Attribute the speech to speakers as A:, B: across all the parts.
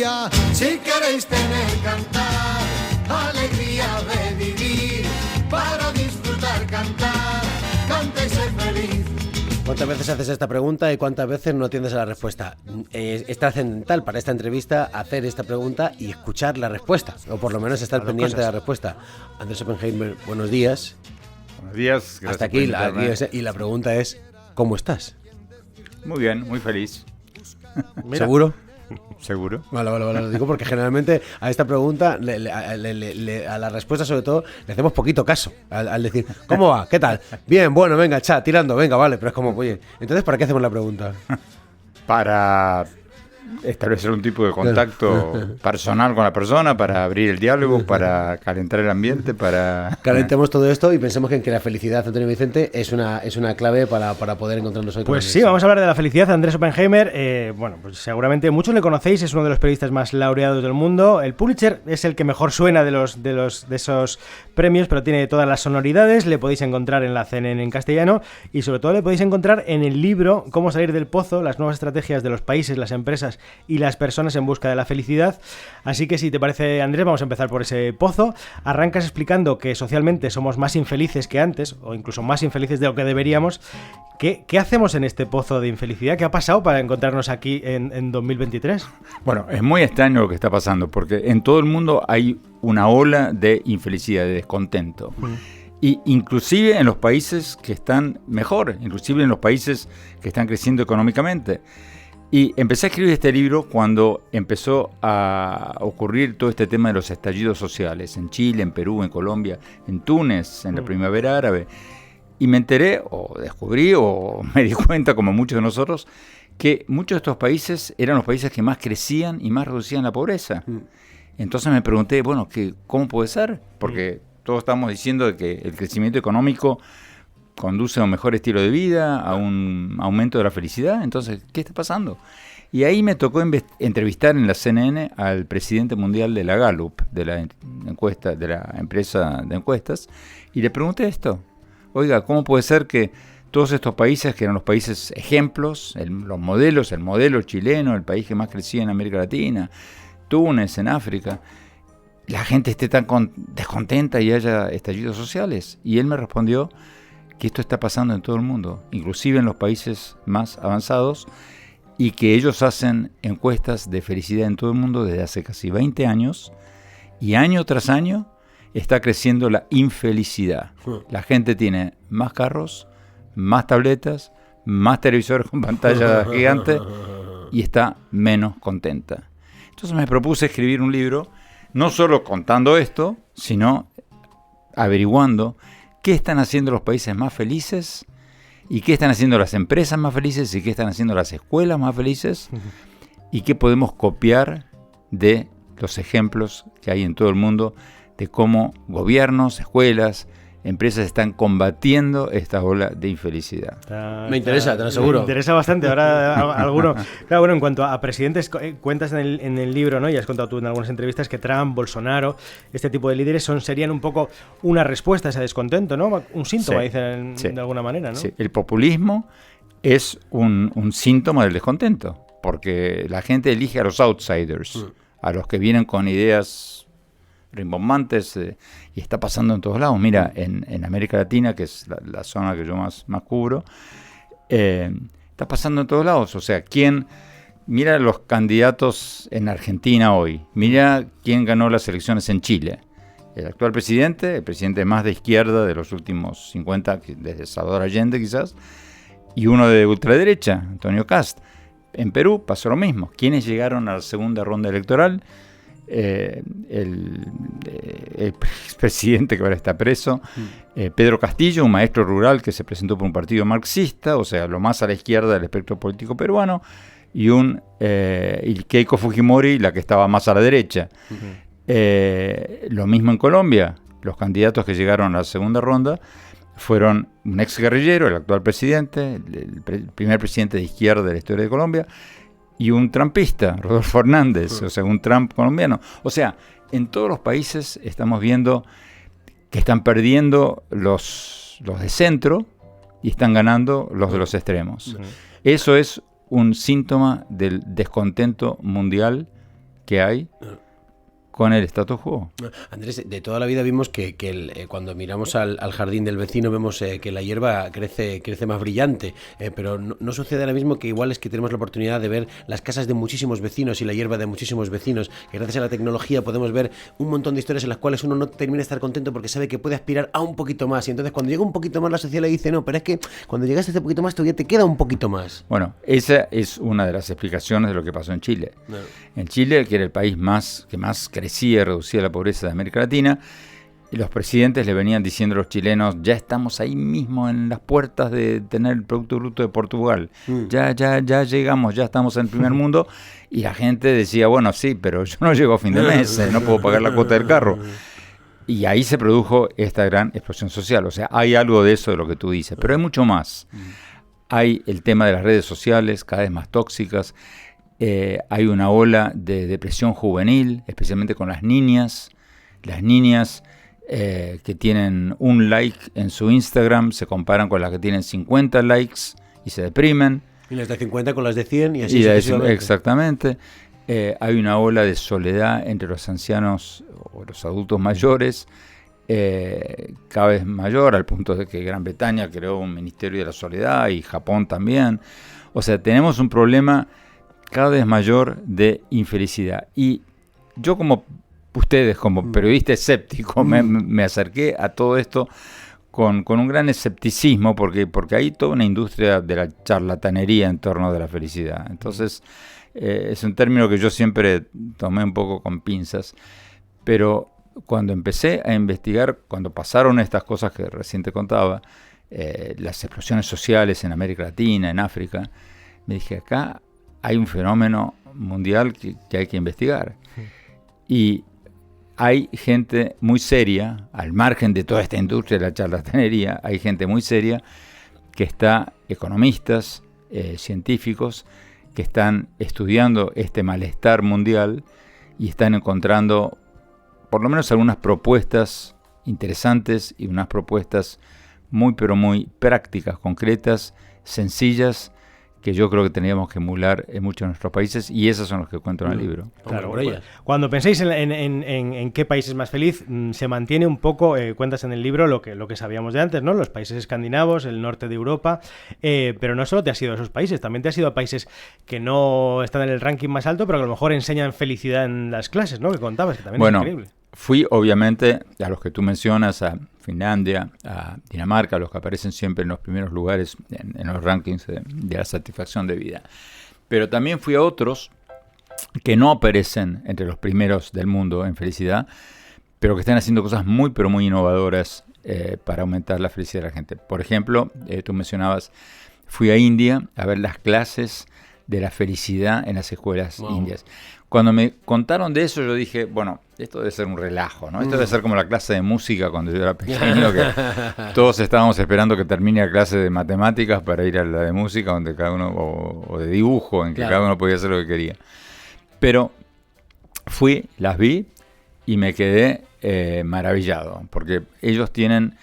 A: día. Si queréis tener cantar, alegría de vivir, para disfrutar cantar, canta y ser feliz.
B: ¿Cuántas veces haces esta pregunta y cuántas veces no atiendes a la respuesta? Es trascendental para esta entrevista hacer esta pregunta y escuchar la respuesta, o por lo menos estar pendiente de la respuesta. Andrés Oppenheimer, buenos días.
C: Buenos días.
B: Hasta aquí, y la pregunta es, ¿cómo estás?
C: Muy bien, muy feliz.
B: ¿Seguro?
C: ¿Seguro?
B: Vale, lo digo porque generalmente a esta pregunta, a la respuesta sobre todo, le hacemos poquito caso al decir, ¿cómo va? ¿Qué tal? Bien, bueno, venga, tirando, venga, vale, pero es como, oye, entonces ¿para qué hacemos la pregunta?
C: Para establecer un tipo de contacto personal con la persona, para abrir el diálogo, para calentar el ambiente, para...
B: Calentemos todo esto y pensemos que la felicidad, Antonio Vicente, es una clave para poder encontrarnos hoy.
D: Pues sí, vamos a hablar de la felicidad. Andrés Oppenheimer, bueno, pues seguramente muchos le conocéis, es uno de los periodistas más laureados del mundo. El Pulitzer es el que mejor suena de esos premios, pero tiene todas las sonoridades. Le podéis encontrar en la CNN en castellano y sobre todo le podéis encontrar en el libro Cómo salir del pozo, las nuevas estrategias de los países, las empresas y las personas en busca de la felicidad. Así que si te parece, Andrés, vamos a empezar por ese pozo. Arrancas explicando que socialmente somos más infelices que antes, o incluso más infelices de lo que deberíamos. ¿Qué hacemos en este pozo de infelicidad? ¿Qué ha pasado para encontrarnos aquí en 2023?
C: Bueno, es muy extraño lo que está pasando, porque en todo el mundo hay una ola de infelicidad, de descontento. Y inclusive en los países que están mejor, inclusive en los países que están creciendo económicamente. Y empecé a escribir este libro cuando empezó a ocurrir todo este tema de los estallidos sociales, en Chile, en Perú, en Colombia, en Túnez, en la primavera árabe. Y me enteré, o descubrí, o me di cuenta, como muchos de nosotros, que muchos de estos países eran los países que más crecían y más reducían la pobreza. Entonces me pregunté, bueno, ¿cómo puede ser? Porque todos estamos diciendo de que el crecimiento económico conduce a un mejor estilo de vida, a un aumento de la felicidad. Entonces, ¿qué está pasando? Y ahí me tocó entrevistar en la CNN al presidente mundial de la Gallup, de la empresa de encuestas, y le pregunté esto. Oiga, ¿cómo puede ser que todos estos países, que eran los países ejemplos, los modelos, el modelo chileno, el país que más crecía en América Latina, Túnez, en África, la gente esté tan descontenta y haya estallidos sociales? Y él me respondió que esto está pasando en todo el mundo, inclusive en los países más avanzados, y que ellos hacen encuestas de felicidad en todo el mundo desde hace casi 20 años, y año tras año está creciendo la infelicidad. La gente tiene más carros, más tabletas, más televisores con pantalla gigante, y está menos contenta. Entonces me propuse escribir un libro, no solo contando esto, sino averiguando qué están haciendo los países más felices y qué están haciendo las empresas más felices y qué están haciendo las escuelas más felices y qué podemos copiar de los ejemplos que hay en todo el mundo de cómo gobiernos, escuelas, empresas están combatiendo esta ola de infelicidad.
B: Me interesa, te lo aseguro.
D: Me interesa bastante. Ahora alguno. Claro, bueno, en cuanto a presidentes, cuentas en el libro, ¿no? Y has contado tú en algunas entrevistas que Trump, Bolsonaro, este tipo de líderes serían un poco una respuesta a ese descontento, ¿no? Un síntoma, dicen de alguna manera, ¿no? Sí,
C: el populismo es un síntoma del descontento, porque la gente elige a los outsiders, a los que vienen con ideas rimbombantes, y está pasando en todos lados. Mira, en América Latina, que es la zona que yo más cubro, está pasando en todos lados. O sea, mira los candidatos en Argentina hoy, mira quién ganó las elecciones en Chile. El actual presidente, el presidente más de izquierda de los últimos 50, desde Salvador Allende quizás, y uno de ultraderecha, Antonio Kast. En Perú pasó lo mismo. ¿Quiénes llegaron a la segunda ronda electoral? El expresidente que ahora está preso, Pedro Castillo, un maestro rural que se presentó por un partido marxista, o sea, lo más a la izquierda del espectro político peruano, y Keiko Fujimori, la que estaba más a la derecha. Lo mismo en Colombia. Los candidatos que llegaron a la segunda ronda fueron un ex guerrillero, el actual presidente, el primer presidente de izquierda de la historia de Colombia, y un trumpista, Rodolfo Hernández, o sea, un Trump colombiano. O sea, en todos los países estamos viendo que están perdiendo los de centro y están ganando los de los extremos. Eso es un síntoma del descontento mundial que hay con el status quo.
B: Andrés, de toda la vida vimos que cuando miramos al jardín del vecino vemos que la hierba crece más brillante, pero no sucede ahora mismo que igual es que tenemos la oportunidad de ver las casas de muchísimos vecinos y la hierba de muchísimos vecinos, que gracias a la tecnología podemos ver un montón de historias en las cuales uno no termina de estar contento porque sabe que puede aspirar a un poquito más, y entonces cuando llega un poquito más la sociedad le dice, no, pero es que cuando llegaste a este poquito más todavía te queda un poquito más.
C: Bueno, esa es una de las explicaciones de lo que pasó en Chile. No. En Chile, que era el país que más crecía y reducía la pobreza de América Latina, y los presidentes le venían diciendo a los chilenos, ya estamos ahí mismo en las puertas de tener el Producto Bruto de Portugal, ya llegamos, ya estamos en el primer mundo, y la gente decía, bueno, sí, pero yo no llego a fin de mes, no puedo pagar la cuota del carro. Y ahí se produjo esta gran explosión social. O sea, hay algo de eso de lo que tú dices, pero hay mucho más. Hay el tema de las redes sociales, cada vez más tóxicas. Hay una ola de depresión juvenil, especialmente con las niñas. Las niñas que tienen un like en su Instagram se comparan con las que tienen 50 likes y se deprimen.
B: Y las de 50 con las de 100 y así sucesivamente.
C: Exactamente. Hay una ola de soledad entre los ancianos o los adultos mayores, cada vez mayor, al punto de que Gran Bretaña creó un Ministerio de la Soledad y Japón también. O sea, tenemos un problema cada vez mayor de infelicidad. Y yo como periodista escéptico me acerqué a todo esto con un gran escepticismo porque hay toda una industria de la charlatanería en torno de la felicidad. Entonces es un término que yo siempre tomé un poco con pinzas, pero cuando empecé a investigar, cuando pasaron estas cosas que recién te contaba, las explosiones sociales en América Latina, en África, me dije, acá hay un fenómeno mundial que hay que investigar. Y hay gente muy seria, al margen de toda esta industria de la charlatanería, hay gente muy seria que está, economistas, científicos, que están estudiando este malestar mundial y están encontrando por lo menos algunas propuestas interesantes y unas propuestas muy pero muy prácticas, concretas, sencillas, que yo creo que tendríamos que emular en muchos de nuestros países, y esos son los que cuento en el libro.
D: Claro, cuando penséis en qué país es más feliz, se mantiene un poco, cuentas en el libro lo que sabíamos de antes, ¿no? Los países escandinavos, el norte de Europa, pero no solo te has ido a esos países, también te has ido a países que no están en el ranking más alto, pero que a lo mejor enseñan felicidad en las clases, ¿no? Que contabas, que también es increíble.
C: Fui obviamente a los que tú mencionas, a Finlandia, a Dinamarca, los que aparecen siempre en los primeros lugares en los rankings de la satisfacción de vida. Pero también fui a otros que no aparecen entre los primeros del mundo en felicidad, pero que están haciendo cosas muy, pero muy innovadoras para aumentar la felicidad de la gente. Por ejemplo, tú mencionabas, fui a India a ver las clases de la felicidad en las escuelas indias. Cuando me contaron de eso, yo dije, bueno, esto debe ser un relajo, ¿no? Esto debe ser como la clase de música cuando yo era pequeño, que todos estábamos esperando que termine la clase de matemáticas para ir a la de música, donde cada uno, o de dibujo, en que cada uno podía hacer lo que quería. Pero fui, las vi y me quedé maravillado, porque ellos tienen,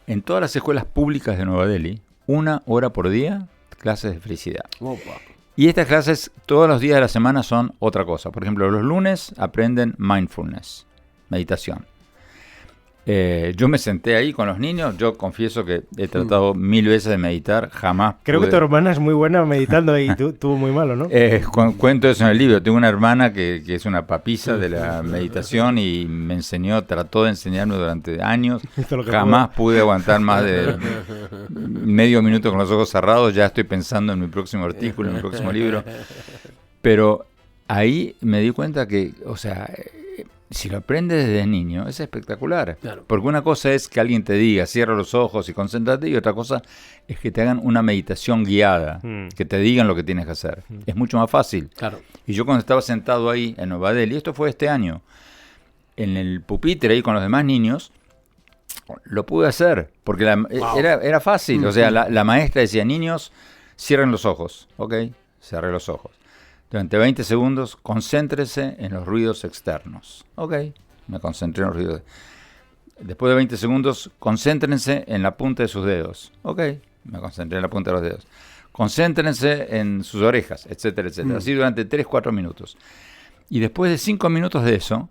C: en todas las escuelas públicas de Nueva Delhi, 1 hora por día, clases de felicidad. Opa. Y estas clases todos los días de la semana son otra cosa. Por ejemplo, los lunes aprenden mindfulness, meditación. Yo me senté ahí con los niños. Yo confieso que he tratado 1000 veces de meditar, jamás
D: Creo que tu hermana es muy buena meditando y tú muy malo, ¿no?
C: Cuento eso en el libro. Tengo una hermana que es una papisa de la meditación y me trató de enseñarme durante años. Jamás pude aguantar más de medio minuto con los ojos cerrados. Ya estoy pensando en mi próximo artículo, en mi próximo libro. Pero ahí me di cuenta que, o sea, si lo aprendes desde niño, es espectacular. Claro. Porque una cosa es que alguien te diga, cierra los ojos y concéntrate, y otra cosa es que te hagan una meditación guiada, que te digan lo que tienes que hacer. Es mucho más fácil. Claro. Y yo cuando estaba sentado ahí en Nueva Delhi, esto fue este año, en el pupitre ahí con los demás niños, lo pude hacer, porque era fácil. O sea, la maestra decía, niños, cierren los ojos. Ok, cerré los ojos. Durante 20 segundos, concéntrese en los ruidos externos. Ok, me concentré en los ruidos. Después de 20 segundos, concéntrense en la punta de sus dedos. Ok, me concentré en la punta de los dedos. Concéntrense en sus orejas, etcétera, etcétera. Así durante 3-4 minutos. Y después de 5 minutos de eso,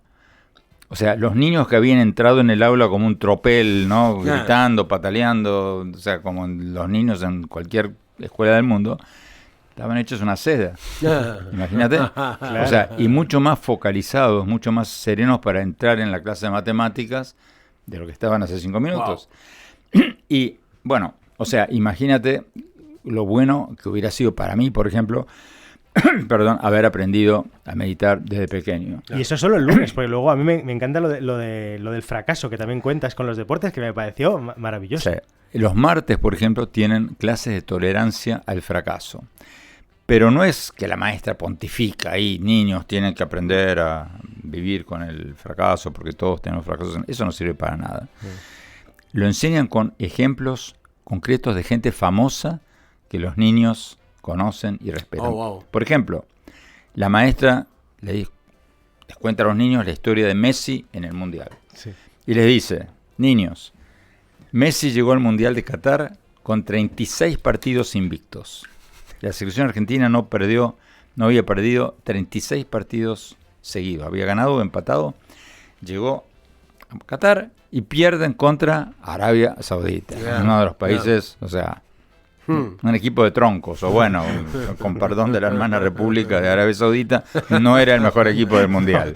C: o sea, los niños que habían entrado en el aula como un tropel, ¿no? Gritando, pataleando, o sea, como los niños en cualquier escuela del mundo, estaban hechos una seda. Imagínate. Claro. O sea, y mucho más focalizados, mucho más serenos para entrar en la clase de matemáticas de lo que estaban hace 5 minutos. Wow. Y, bueno, o sea, imagínate lo bueno que hubiera sido para mí, por ejemplo, perdón, haber aprendido a meditar desde pequeño.
D: Y eso solo el lunes, porque luego a mí me encanta lo del fracaso, que también cuentas con los deportes, que me pareció maravilloso.
C: Sí. Los martes, por ejemplo, tienen clases de tolerancia al fracaso. Pero no es que la maestra pontifica ahí, niños tienen que aprender a vivir con el fracaso, porque todos tenemos fracasos. Eso no sirve para nada. Lo enseñan con ejemplos concretos de gente famosa que los niños conocen y respetan. Oh, wow. Por ejemplo, la maestra les cuenta a los niños la historia de Messi en el Mundial. Sí. Y les dice, niños, Messi llegó al Mundial de Qatar con 36 partidos invictos. La selección argentina no había perdido 36 partidos seguidos. Había ganado o empatado. Llegó a Qatar y pierden contra Arabia Saudita. Uno de los países, o sea, un equipo de troncos. O bueno, con perdón de la hermana República de Arabia Saudita, no era el mejor equipo del Mundial.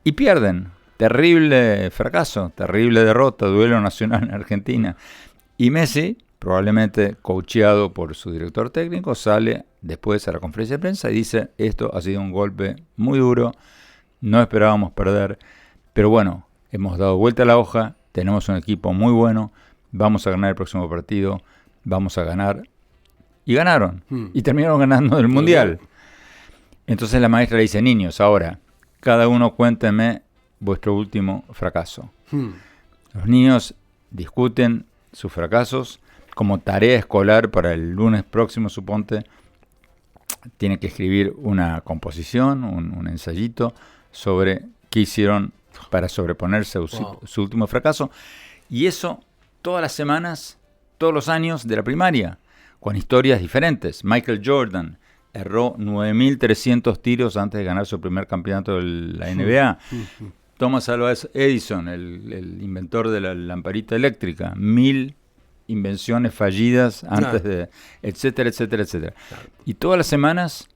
C: Y pierden. Terrible fracaso, terrible derrota, duelo nacional en Argentina. Y Messi, probablemente coacheado por su director técnico, sale después a la conferencia de prensa y dice, esto ha sido un golpe muy duro, no esperábamos perder, pero bueno, hemos dado vuelta a la hoja, tenemos un equipo muy bueno, vamos a ganar el próximo partido, vamos a ganar. Y ganaron, y terminaron ganando el Mundial. Entonces la maestra le dice, niños, ahora, cada uno cuéntenme vuestro último fracaso. Los niños discuten sus fracasos como tarea escolar para el lunes próximo, suponte. Tienen que escribir una composición, un ensayito sobre qué hicieron para sobreponerse a su último fracaso. Y eso todas las semanas, todos los años de la primaria, con historias diferentes. Michael Jordan erró 9.300 tiros antes de ganar su primer campeonato de la NBA. Thomas Alva Edison, el inventor de la lamparita eléctrica, 1.000 invenciones fallidas antes de, etcétera, etcétera, etcétera. Y todas las semanas,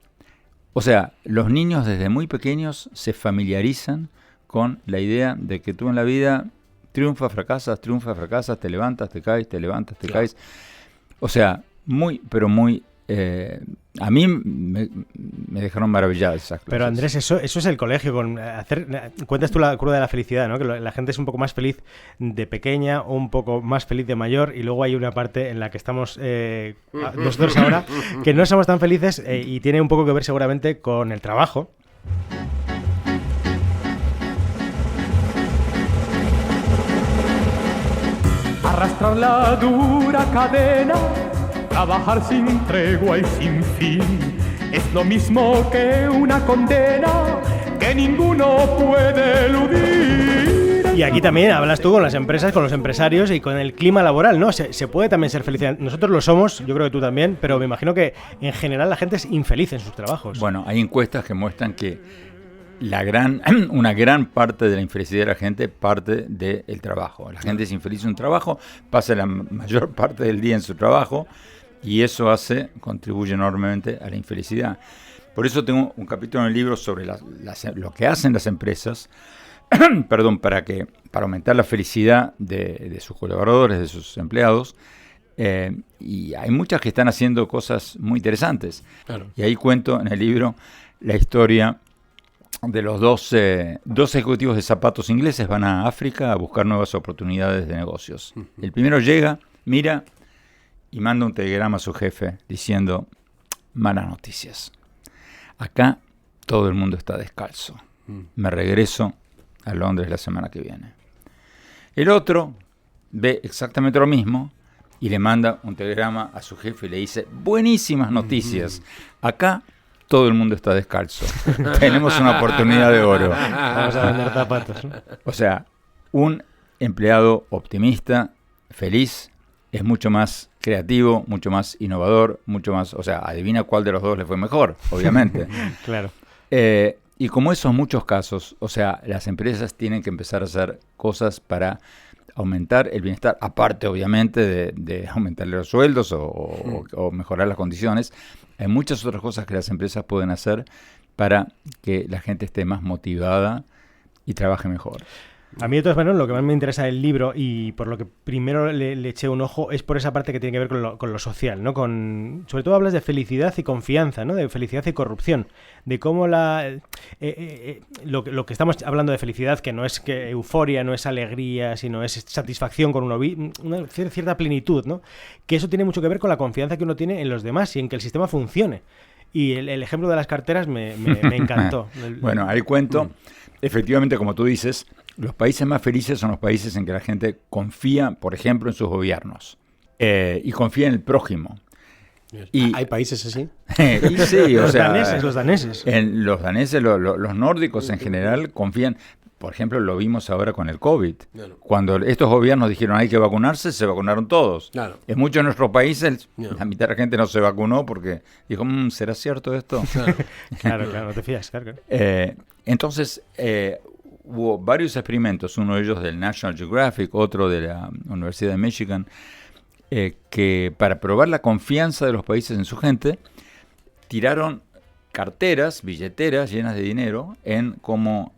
C: o sea, los niños desde muy pequeños se familiarizan con la idea de que tú en la vida triunfas, fracasas, te levantas, te caes, te levantas, te caes. O sea, muy, pero muy... a mí me dejaron maravillado esas clases.
D: Pero Andrés, eso es el colegio. Cuentas tú la curva de la felicidad, ¿no? Que la gente es un poco más feliz de pequeña o un poco más feliz de mayor, y luego hay una parte en la que estamos nosotros ahora que no somos tan felices, y tiene un poco que ver seguramente con el trabajo.
E: Arrastrar la dura cadena, trabajar sin tregua y sin fin, es lo mismo que una condena que ninguno puede eludir.
D: Y aquí también hablas tú con las empresas, con los empresarios y con el clima laboral, ¿no? Se puede también ser feliz. Nosotros lo somos, yo creo que tú también, pero me imagino que en general la gente es infeliz en sus trabajos.
C: Bueno, hay encuestas que muestran que una gran parte de la infelicidad de la gente parte del trabajo. La gente es infeliz en un trabajo, pasa la mayor parte del día en su trabajo, y eso contribuye enormemente a la infelicidad. Por eso tengo un capítulo en el libro sobre lo que hacen las empresas perdón, para aumentar la felicidad de sus colaboradores, de sus empleados. Y hay muchas que están haciendo cosas muy interesantes. Claro. Y ahí cuento en el libro la historia de los dos ejecutivos de zapatos ingleses. Van a África a buscar nuevas oportunidades de negocios. El primero llega, mira y manda un telegrama a su jefe diciendo: malas noticias. Acá todo el mundo está descalzo. Me regreso a Londres la semana que viene. El otro ve exactamente lo mismo y le manda un telegrama a su jefe y le dice: buenísimas noticias. Acá todo el mundo está descalzo. Tenemos una oportunidad de oro.
D: Vamos a vender zapatos, ¿no?
C: O sea, un empleado optimista, feliz, es mucho más creativo, mucho más innovador, mucho más... O sea, adivina cuál de los dos le fue mejor, obviamente.
D: Claro.
C: Y como esos muchos casos, o sea, las empresas tienen que empezar a hacer cosas para aumentar el bienestar, aparte obviamente de aumentarle los sueldos o mejorar las condiciones. Hay muchas otras cosas que las empresas pueden hacer para que la gente esté más motivada y trabaje mejor.
D: A mí, de todas maneras, lo que más me interesa del libro y por lo que primero le eché un ojo es por esa parte que tiene que ver con lo social, ¿no? Sobre todo hablas de felicidad y confianza, ¿no? De felicidad y corrupción, de cómo lo que estamos hablando de felicidad, que no es que euforia, no es alegría, sino es satisfacción con una cierta plenitud, ¿no? Que eso tiene mucho que ver con la confianza que uno tiene en los demás y en que el sistema funcione. Y el ejemplo de las carteras me encantó.
C: Bueno, ahí cuento, efectivamente, como tú dices, los países más felices son los países en que la gente confía, por ejemplo, en sus gobiernos y confía en el prójimo.
B: Y, ¿hay países así?
C: Y sí, o sea,
D: los daneses.
C: Los daneses, los nórdicos en general confían. Por ejemplo, lo vimos ahora con el COVID. Claro. Cuando estos gobiernos dijeron hay que vacunarse, se vacunaron todos. Claro. En muchos de nuestros países, la mitad de la gente no se vacunó porque dijo, ¿será cierto esto?
D: Claro, no te fías. Claro.
C: Entonces, hubo varios experimentos, uno de ellos del National Geographic, otro de la Universidad de Michigan, que para probar la confianza de los países en su gente, tiraron carteras, billeteras llenas de dinero en como,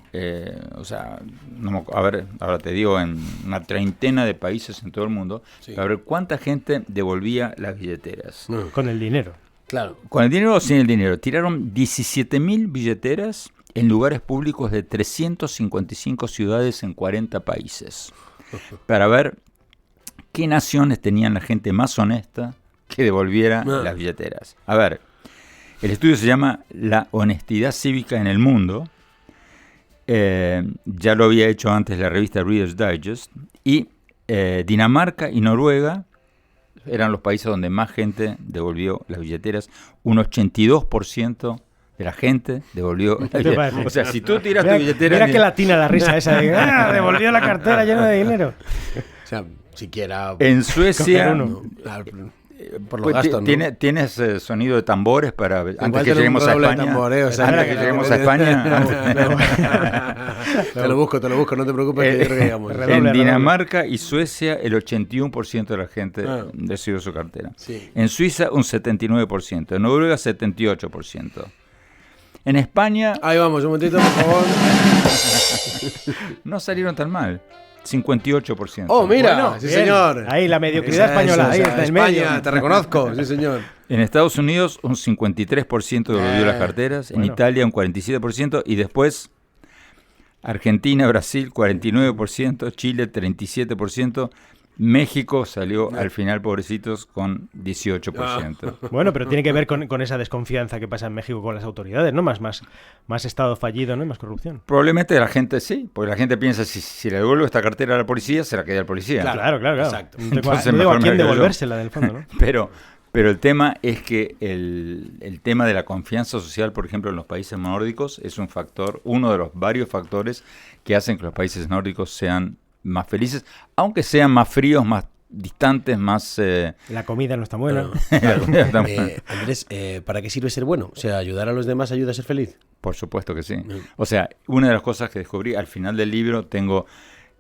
C: ahora te digo, en una treintena de países en todo el mundo, para ver cuánta gente devolvía las billeteras.
D: Con el dinero.
B: Claro.
C: Con el dinero o sin el dinero. Tiraron 17.000 billeteras en lugares públicos de 355 ciudades en 40 países, para ver qué naciones tenían la gente más honesta que devolviera las billeteras. A ver, el estudio se llama La honestidad cívica en el mundo. Ya lo había hecho antes la revista Reader's Digest. Y Dinamarca y Noruega eran los países donde más gente devolvió las billeteras. Un 82% de la gente devolvió la billetera. O sea, si tú tiras tu billetera...
D: Mira que latina la risa esa de devolvió la cartera llena de dinero.
B: O sea, siquiera...
C: En Suecia...
B: por los gastos, ¿no?
C: ¿Tienes sonido de tambores para antes que lleguemos a España? Antes que lleguemos a España.
B: Te lo busco, no te preocupes. Que llegamos.
C: En Dinamarca y Suecia el 81% de la gente recibió su cartera. Sí. En Suiza un 79%, en Noruega 78%. En España...
B: Ahí vamos, un momentito, por favor.
C: No salieron tan mal. 58%.
B: Oh, mira, bueno, sí, señor.
D: Ahí la mediocridad española, ahí está en el medio.
B: España, te reconozco, sí, señor.
C: En Estados Unidos un 53% devolvió las carteras, en Italia un 47% y después Argentina, Brasil 49%, Chile 37%, México salió al final, pobrecitos, con 18%.
D: Bueno, pero tiene que ver con esa desconfianza que pasa en México con las autoridades, ¿no? Más Estado fallido, ¿no? Más corrupción.
C: Probablemente la gente sí, porque la gente piensa, si le devuelvo esta cartera a la policía, se la queda al policía.
D: Claro.
B: Exacto.
D: No digo a quién devolvérsela, del fondo, ¿no?
C: Pero el tema es que el tema de la confianza social, por ejemplo, en los países nórdicos, es un factor, uno de los varios factores que hacen que los países nórdicos sean más felices, aunque sean más fríos, más distantes, más...
D: La comida no está buena.
B: Andrés, ¿para qué sirve ser bueno? O sea, ¿ayudar a los demás ayuda a ser feliz?
C: Por supuesto que sí. O sea, una de las cosas que descubrí al final del libro, tengo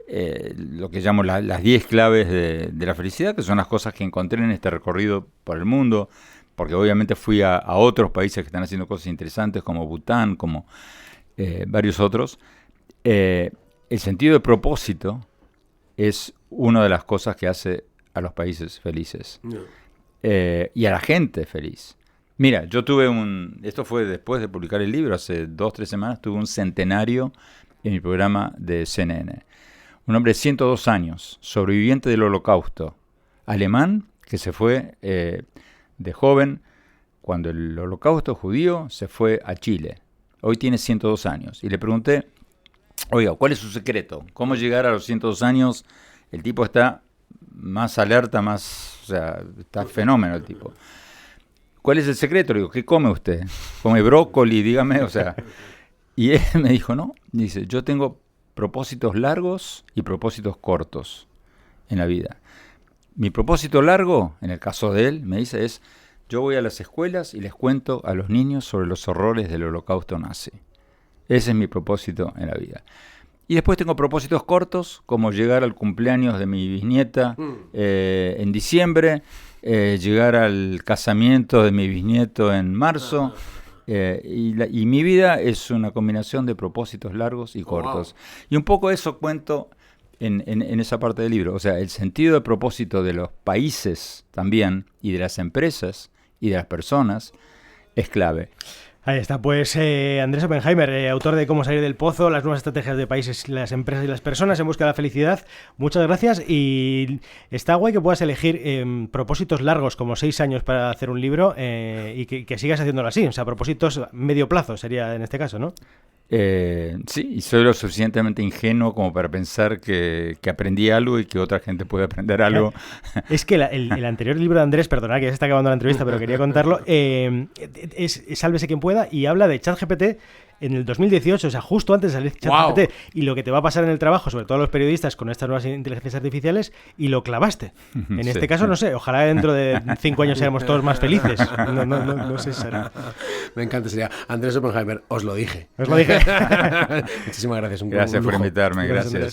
C: lo que llamo las 10 claves de la felicidad, que son las cosas que encontré en este recorrido por el mundo, porque obviamente fui a otros países que están haciendo cosas interesantes, como Bután, como varios otros. El sentido de propósito es una de las cosas que hace a los países felices y a la gente feliz. Mira, yo tuve esto fue después de publicar el libro, hace 2-3 semanas, tuve un centenario en mi programa de CNN. Un hombre de 102 años, sobreviviente del Holocausto, alemán, que se fue de joven, cuando el Holocausto judío, se fue a Chile. Hoy tiene 102 años. Y le pregunté, oiga, ¿cuál es su secreto? ¿Cómo llegar a los 102 años? El tipo está más alerta, o sea, está fenómeno el tipo. ¿Cuál es el secreto? Le digo, ¿qué come usted? ¿Come brócoli? Dígame, o sea. Y él me dijo, no, dice, yo tengo propósitos largos y propósitos cortos en la vida. Mi propósito largo, en el caso de él, me dice, es, Yo voy a las escuelas y les cuento a los niños sobre los horrores del holocausto nazi. Ese es mi propósito en la vida. Y después tengo propósitos cortos, como llegar al cumpleaños de mi bisnieta en diciembre, llegar al casamiento de mi bisnieto en marzo. Y mi vida es una combinación de propósitos largos y cortos. Wow. Y un poco eso cuento en esa parte del libro. O sea, el sentido de propósito de los países también, y de las empresas, y de las personas, es clave.
D: Ahí está, pues Andrés Oppenheimer, autor de Cómo salir del pozo, las nuevas estrategias de países, las empresas y las personas en busca de la felicidad. Muchas gracias, y está guay que puedas elegir propósitos largos, como 6 años para hacer un libro, y que sigas haciéndolo así, o sea, propósitos medio plazo sería en este caso, ¿no?
C: Sí, y soy lo suficientemente ingenuo como para pensar que aprendí algo y que otra gente puede aprender algo.
D: Es que el anterior libro de Andrés, perdonad que ya se está acabando la entrevista, pero quería contarlo, es Sálvese quien pueda, y habla de ChatGPT en el 2018, o sea, justo antes de salir ChatGPT, wow. Y lo que te va a pasar en el trabajo, sobre todo a los periodistas con estas nuevas inteligencias artificiales, y lo clavaste. En este caso, no sé, ojalá dentro de 5 años seamos todos más felices. No sé si será.
B: Me encanta, sería Andrés Oppenheimer, os lo dije.
D: Os lo dije.
B: Muchísimas gracias.
C: Gracias por invitarme, gracias.